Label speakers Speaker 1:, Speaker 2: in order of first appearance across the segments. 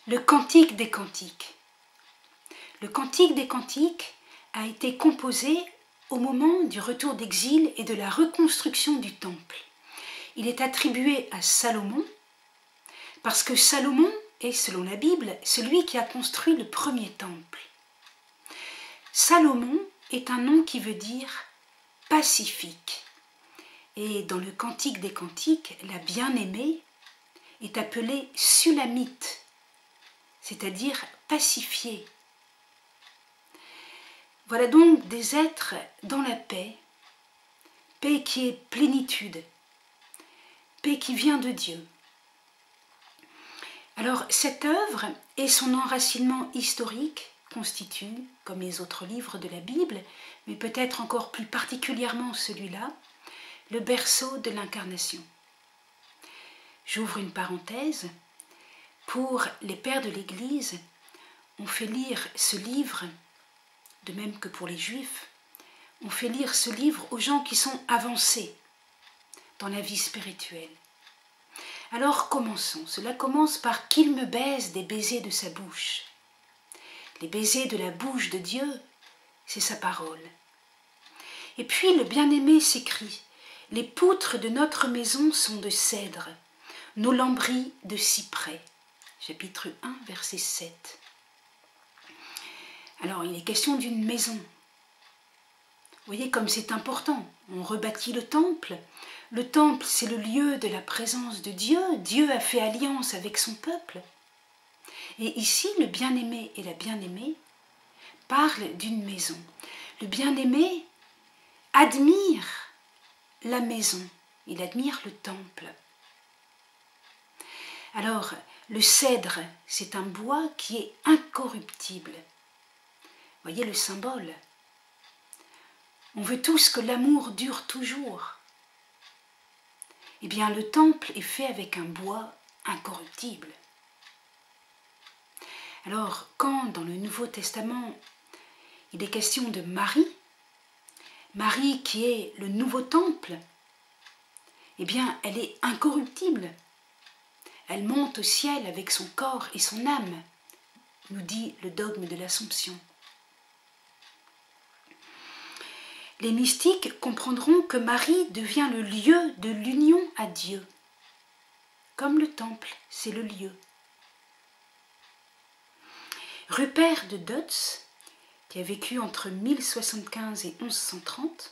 Speaker 1: Le Cantique des Cantiques. Le Cantique des Cantiques a été composé au moment du retour d'exil et de la reconstruction du temple. Il est attribué à Salomon parce que Salomon est, selon la Bible, celui qui a construit le premier temple. Salomon est un nom qui veut dire pacifique. Et dans le Cantique des Cantiques, la bien-aimée est appelée Sulamite, c'est-à-dire pacifiée. Voilà donc des êtres dans la paix, paix qui est plénitude, paix qui vient de Dieu. Alors cette œuvre et son enracinement historique constituent, comme les autres livres de la Bible, mais peut-être encore plus particulièrement celui-là, le berceau de l'incarnation. J'ouvre une parenthèse. Pour les pères de l'Église, on fait lire ce livre, de même que pour les Juifs, on fait lire ce livre aux gens qui sont avancés dans la vie spirituelle. Alors commençons. Cela commence par « qu'il me baise des baisers de sa bouche ». Les baisers de la bouche de Dieu, c'est sa parole. Et puis le bien-aimé s'écrie « Les poutres de notre maison sont de cèdre, nos lambris de cyprès ». Chapitre 1, verset 7. Alors, il est question d'une maison. Vous voyez comme c'est important. On rebâtit le temple. Le temple, c'est le lieu de la présence de Dieu. Dieu a fait alliance avec son peuple. Et ici, le bien-aimé et la bien-aimée parlent d'une maison. Le bien-aimé admire la maison. Il admire le temple. Alors, le cèdre, c'est un bois qui est incorruptible. Voyez le symbole. On veut tous que l'amour dure toujours. Eh bien, le temple est fait avec un bois incorruptible. Alors, quand dans le Nouveau Testament, il est question de Marie, Marie qui est le nouveau temple, eh bien, elle est incorruptible. Elle monte au ciel avec son corps et son âme, nous dit le dogme de l'Assomption. Les mystiques comprendront que Marie devient le lieu de l'union à Dieu. Comme le temple, c'est le lieu. Rupert de Dutz, qui a vécu entre 1075 et 1130,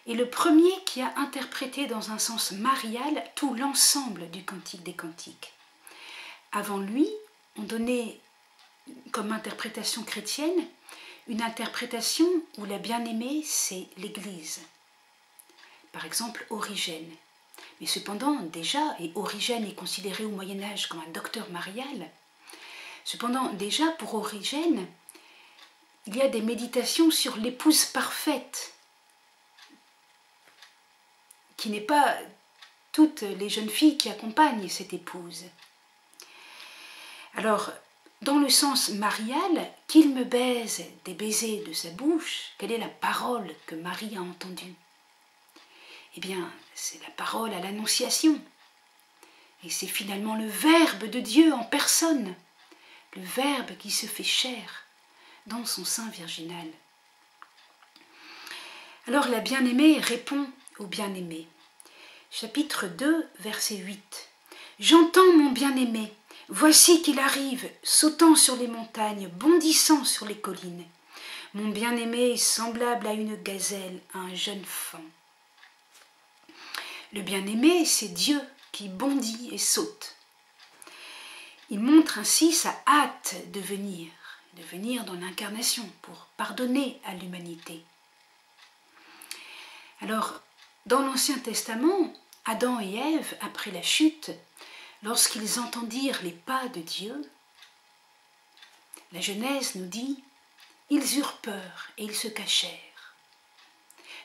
Speaker 1: est le premier qui a interprété dans un sens marial tout l'ensemble du Cantique des Cantiques. Avant lui, on donnait comme interprétation chrétienne une interprétation où la bien-aimée, c'est l'Église. Par exemple, Origène. Mais cependant, déjà, et Origène est considéré au Moyen-Âge comme un docteur marial, cependant, déjà, pour Origène, il y a des méditations sur l'épouse parfaite, qui n'est pas toutes les jeunes filles qui accompagnent cette épouse. Alors, dans le sens marial, qu'il me baise des baisers de sa bouche, quelle est la parole que Marie a entendue? Eh bien, c'est la parole à l'Annonciation. Et c'est finalement le Verbe de Dieu en personne, le Verbe qui se fait chair dans son sein virginal. Alors la bien-aimée répond au bien-aimé. Chapitre 2, verset 8. « J'entends mon bien-aimé, voici qu'il arrive, sautant sur les montagnes, bondissant sur les collines. Mon bien-aimé est semblable à une gazelle, à un jeune faon. » Le bien-aimé, c'est Dieu qui bondit et saute. Il montre ainsi sa hâte de venir dans l'incarnation pour pardonner à l'humanité. Alors, dans l'Ancien Testament, Adam et Ève, après la chute, lorsqu'ils entendirent les pas de Dieu, la Genèse nous dit « ils eurent peur et ils se cachèrent ».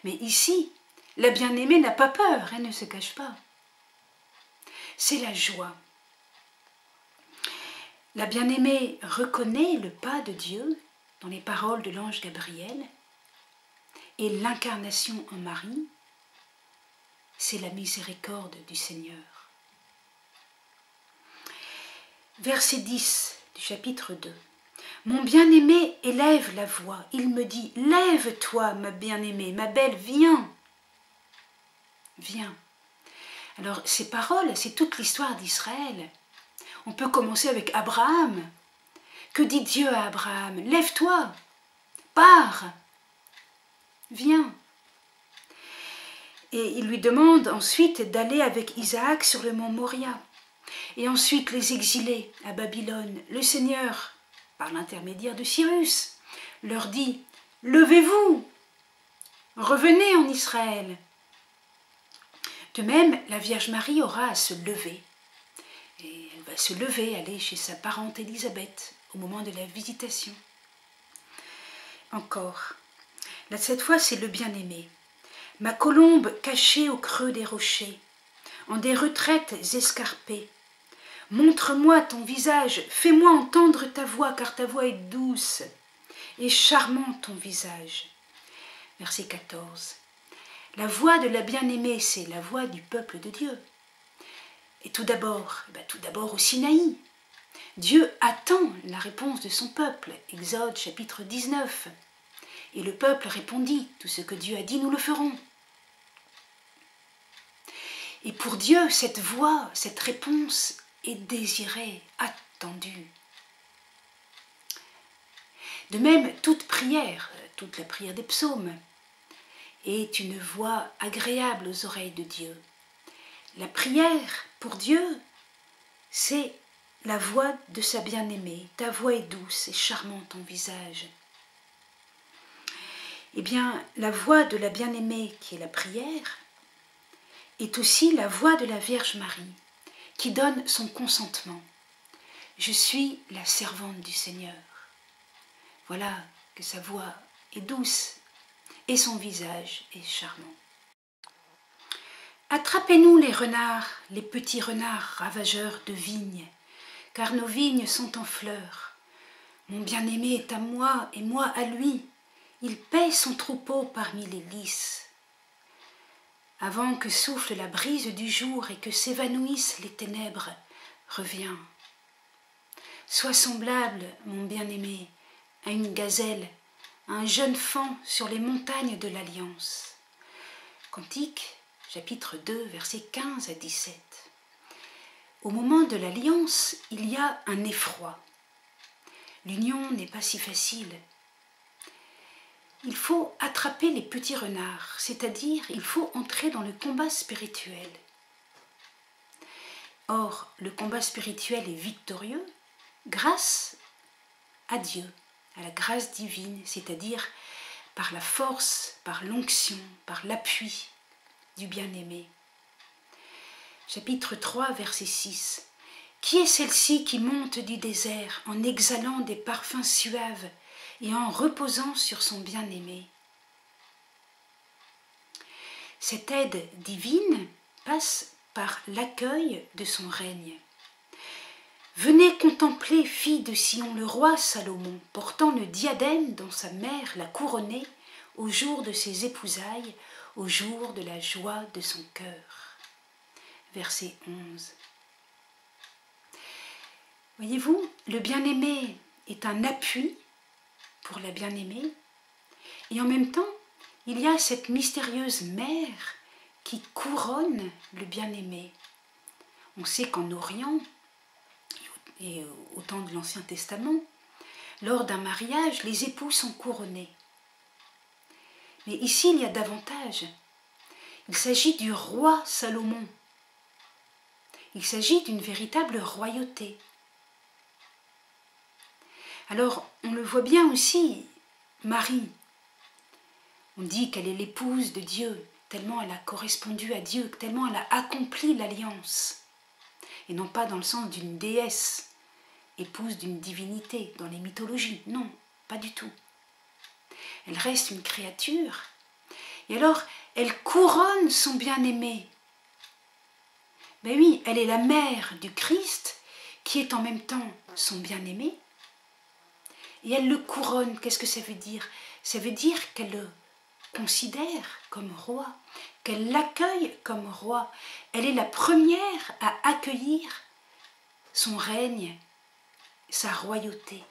Speaker 1: Mais ici, la bien-aimée n'a pas peur, elle ne se cache pas. C'est la joie. La bien-aimée reconnaît le pas de Dieu dans les paroles de l'ange Gabriel, et l'incarnation en Marie, c'est la miséricorde du Seigneur. Verset 10 du chapitre 2. Mon bien-aimé élève la voix, il me dit, lève-toi ma bien-aimée, ma belle, viens. Viens. Alors ces paroles, c'est toute l'histoire d'Israël. On peut commencer avec Abraham. Que dit Dieu à Abraham? Lève-toi, pars, viens. Et il lui demande ensuite d'aller avec Isaac sur le mont Moria. Et ensuite les exilés à Babylone. Le Seigneur, par l'intermédiaire de Cyrus, leur dit « Levez-vous, revenez en Israël ». De même, la Vierge Marie aura à se lever. Et elle va se lever, aller chez sa parente Élisabeth au moment de la visitation. Encore, là cette fois c'est le bien-aimé. Ma colombe cachée au creux des rochers, en des retraites escarpées. Montre-moi ton visage, fais-moi entendre ta voix, car ta voix est douce et charmant ton visage. Verset 14. La voix de la bien-aimée, c'est la voix du peuple de Dieu. Et tout d'abord au Sinaï, Dieu attend la réponse de son peuple. Exode chapitre 19. Et le peuple répondit, tout ce que Dieu a dit, nous le ferons. Et pour Dieu, cette voix, cette réponse est désirée, attendue. De même, toute la prière des psaumes, est une voix agréable aux oreilles de Dieu. La prière pour Dieu, c'est la voix de sa bien-aimée. Ta voix est douce et charmant ton visage. Eh bien, la voix de la bien-aimée, qui est la prière, est aussi la voix de la Vierge Marie, qui donne son consentement. Je suis la servante du Seigneur. Voilà que sa voix est douce et son visage est charmant. Attrapez-nous les renards, les petits renards ravageurs de vignes, car nos vignes sont en fleurs. Mon bien-aimé est à moi et moi à lui. Il paie son troupeau parmi les lys. Avant que souffle la brise du jour et que s'évanouissent les ténèbres, reviens. Sois semblable, mon bien-aimé, à une gazelle, à un jeune faon sur les montagnes de l'Alliance. Cantique, chapitre 2, versets 15 à 17. Au moment de l'Alliance, il y a un effroi. L'union n'est pas si facile. Il faut attraper les petits renards, c'est-à-dire il faut entrer dans le combat spirituel. Or, le combat spirituel est victorieux grâce à Dieu, à la grâce divine, c'est-à-dire par la force, par l'onction, par l'appui du bien-aimé. Chapitre 3, verset 6. Qui est celle-ci qui monte du désert en exhalant des parfums suaves et en reposant sur son bien-aimé? Cette aide divine passe par l'accueil de son règne. Venez contempler, fille de Sion, le roi Salomon, portant le diadème dont sa mère l'a couronné au jour de ses épousailles, au jour de la joie de son cœur. Verset 11. Voyez-vous, le bien-aimé est un appui pour la bien-aimée, et en même temps, il y a cette mystérieuse mère qui couronne le bien-aimé. On sait qu'en Orient, et au temps de l'Ancien Testament, lors d'un mariage, les époux sont couronnés. Mais ici, il y a davantage. Il s'agit du roi Salomon. Il s'agit d'une véritable royauté. Alors, on le voit bien aussi, Marie. On dit qu'elle est l'épouse de Dieu, tellement elle a correspondu à Dieu, tellement elle a accompli l'alliance. Et non pas dans le sens d'une déesse, épouse d'une divinité, dans les mythologies. Non, pas du tout. Elle reste une créature. Et alors, elle couronne son bien-aimé. Ben oui, elle est la mère du Christ, qui est en même temps son bien-aimé. Et elle le couronne. Qu'est-ce que ça veut dire? Ça veut dire qu'elle le considère comme roi, qu'elle l'accueille comme roi. Elle est la première à accueillir son règne sa royauté.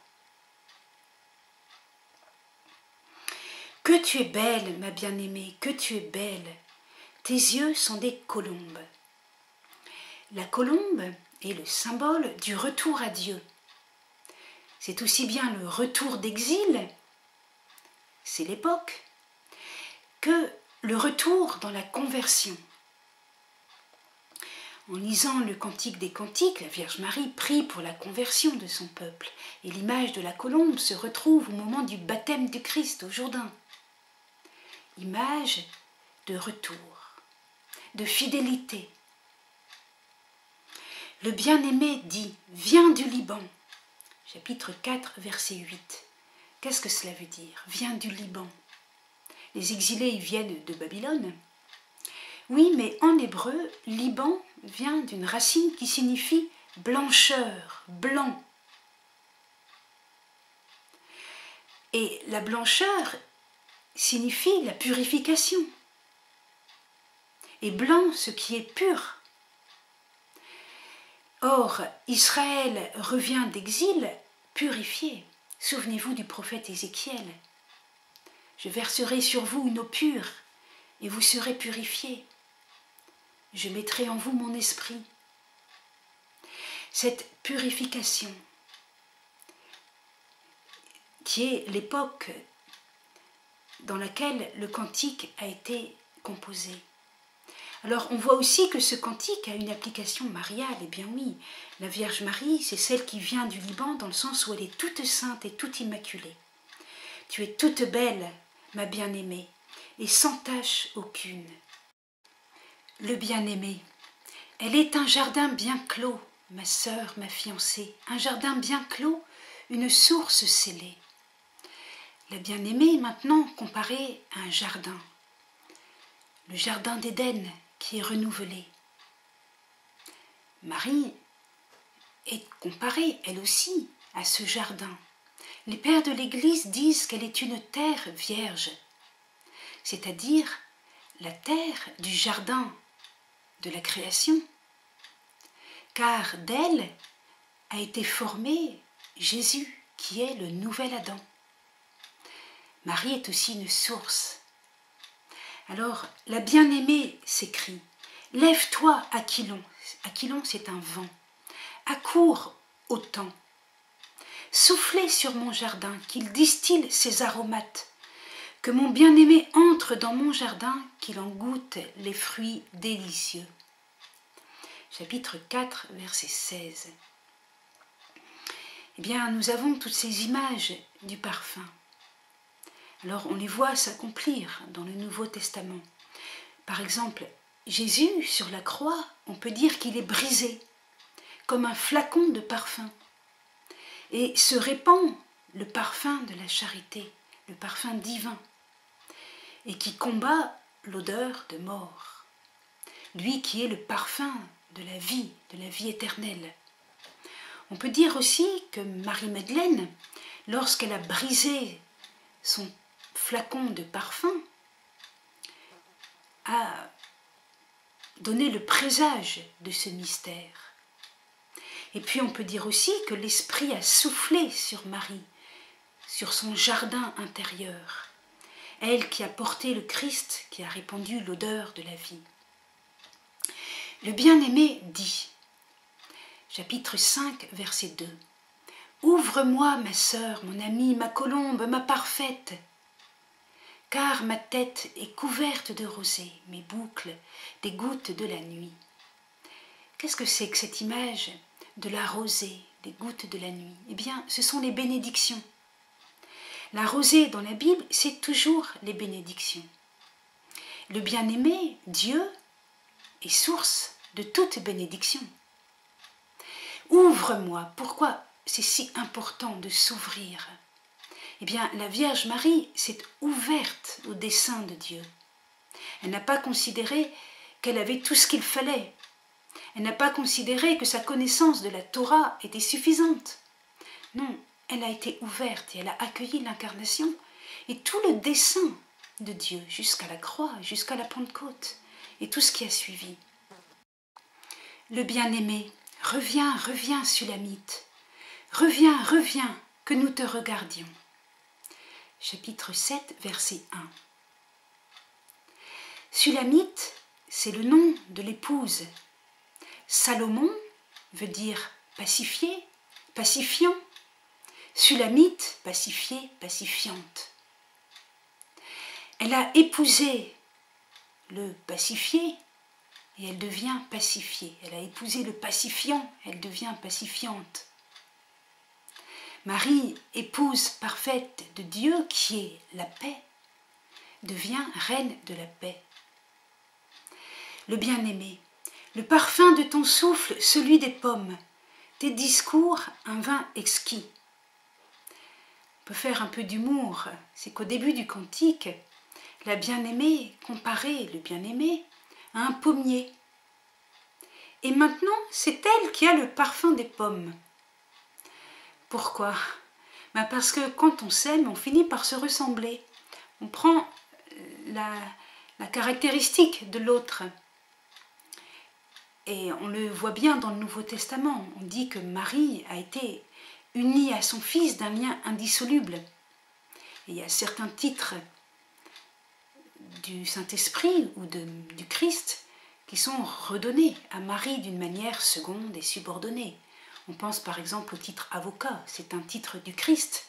Speaker 1: Que tu es belle, ma bien-aimée, que tu es belle. Tes yeux sont des colombes. La colombe est le symbole du retour à Dieu. C'est aussi bien le retour d'exil, c'est l'époque, que le retour dans la conversion. En lisant le Cantique des Cantiques, la Vierge Marie prie pour la conversion de son peuple, et l'image de la colombe se retrouve au moment du baptême du Christ au Jourdain. Image de retour, de fidélité. Le bien-aimé dit « Viens du Liban », chapitre 4, verset 8. Qu'est-ce que cela veut dire ? Viens du Liban. Les exilés ils viennent de Babylone. Oui, mais en hébreu, Liban vient d'une racine qui signifie blancheur, blanc. Et la blancheur signifie la purification. Et blanc, ce qui est pur. Or, Israël revient d'exil purifié. Souvenez-vous du prophète Ézéchiel. Je verserai sur vous une eau pure et vous serez purifiés. Je mettrai en vous mon esprit. Cette purification, qui est l'époque dans laquelle le cantique a été composé. Alors on voit aussi que ce cantique a une application mariale. Eh bien oui, la Vierge Marie, c'est celle qui vient du Liban dans le sens où elle est toute sainte et toute immaculée. Tu es toute belle, ma bien-aimée, et sans tache aucune. Le bien-aimé, elle est un jardin bien clos, ma sœur, ma fiancée, un jardin bien clos, une source scellée. La bien-aimée est maintenant comparée à un jardin, le jardin d'Éden qui est renouvelé. Marie est comparée, elle aussi, à ce jardin. Les pères de l'Église disent qu'elle est une terre vierge, c'est-à-dire la terre du jardin de la création, car d'elle a été formé Jésus, qui est le nouvel Adam. Marie est aussi une source. Alors, la bien-aimée s'écrie « Lève-toi, Aquilon ». Aquilon, c'est un vent. Accours au temps. Soufflez sur mon jardin, qu'il distille ses aromates. Que mon bien-aimé entre dans mon jardin, qu'il en goûte les fruits délicieux. Chapitre 4, verset 16. Eh bien, nous avons toutes ces images du parfum. Alors, on les voit s'accomplir dans le Nouveau Testament. Par exemple, Jésus, sur la croix, on peut dire qu'il est brisé, comme un flacon de parfum. Et se répand le parfum de la charité, le parfum divin, et qui combat l'odeur de mort. Lui qui est le parfum de la vie éternelle. On peut dire aussi que Marie-Madeleine, lorsqu'elle a brisé son flacon de parfum, a donné le présage de ce mystère. Et puis on peut dire aussi que l'Esprit a soufflé sur Marie, sur son jardin intérieur, elle qui a porté le Christ, qui a répandu l'odeur de la vie. Le bien-aimé dit, chapitre 5, verset 2, « Ouvre-moi, ma sœur, mon amie, ma colombe, ma parfaite, car ma tête est couverte de rosée, mes boucles, des gouttes de la nuit. » Qu'est-ce que c'est que cette image de la rosée, des gouttes de la nuit? Eh bien, ce sont les bénédictions. La rosée dans la Bible, c'est toujours les bénédictions. Le bien-aimé, Dieu, est source de toute bénédiction. Ouvre-moi. Pourquoi c'est si important de s'ouvrir? Eh bien, la Vierge Marie s'est ouverte au dessein de Dieu. Elle n'a pas considéré qu'elle avait tout ce qu'il fallait. Elle n'a pas considéré que sa connaissance de la Torah était suffisante. Non, elle a été ouverte et elle a accueilli l'incarnation et tout le dessein de Dieu jusqu'à la croix, jusqu'à la Pentecôte et tout ce qui a suivi. Le bien-aimé, reviens, reviens, Sulamite. reviens, reviens, que nous te regardions. Chapitre 7, verset 1. Sulamite, c'est le nom de l'épouse. Salomon veut dire pacifié, pacifiant. Sulamite, pacifié, pacifiante. Elle a épousé le pacifié et elle devient pacifiée. Elle a épousé le pacifiant, elle devient pacifiante. Marie, épouse parfaite de Dieu qui est la paix, devient reine de la paix. Le bien-aimé, le parfum de ton souffle, celui des pommes, tes discours, un vin exquis. On peut faire un peu d'humour, c'est qu'au début du cantique, la bien-aimée comparait le bien-aimé à un pommier. Et maintenant, c'est elle qui a le parfum des pommes. Pourquoi ? Parce que quand on s'aime, on finit par se ressembler. On prend la caractéristique de l'autre. Et on le voit bien dans le Nouveau Testament. On dit que Marie a été unie à son fils d'un lien indissoluble. Et il y a certains titres du Saint-Esprit ou du Christ qui sont redonnés à Marie d'une manière seconde et subordonnée. On pense par exemple au titre avocat, c'est un titre du Christ,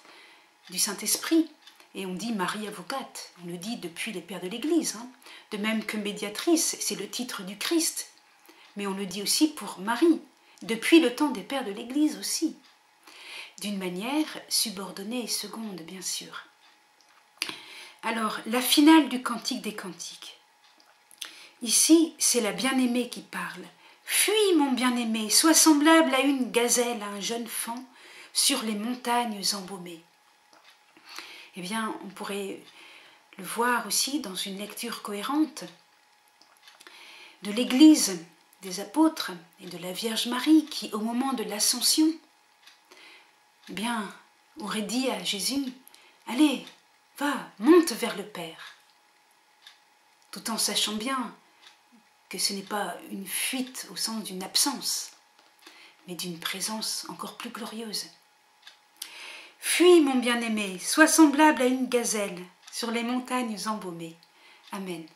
Speaker 1: du Saint-Esprit, et on dit Marie avocate, on le dit depuis les pères de l'Église, de même que médiatrice, c'est le titre du Christ, mais on le dit aussi pour Marie, depuis le temps des pères de l'Église aussi, d'une manière subordonnée et seconde bien sûr. Alors, la finale du Cantique des Cantiques. Ici, c'est la bien-aimée qui parle. Fuis, mon bien-aimé, sois semblable à une gazelle, à un jeune faon, sur les montagnes embaumées. Eh bien, on pourrait le voir aussi dans une lecture cohérente de l'Église, des apôtres et de la Vierge Marie qui, au moment de l'Ascension, eh bien, aurait dit à Jésus, « Allez, va, monte vers le Père », tout en sachant bien que ce n'est pas une fuite au sens d'une absence, mais d'une présence encore plus glorieuse. Fuis, mon bien-aimé, sois semblable à une gazelle sur les montagnes embaumées. Amen.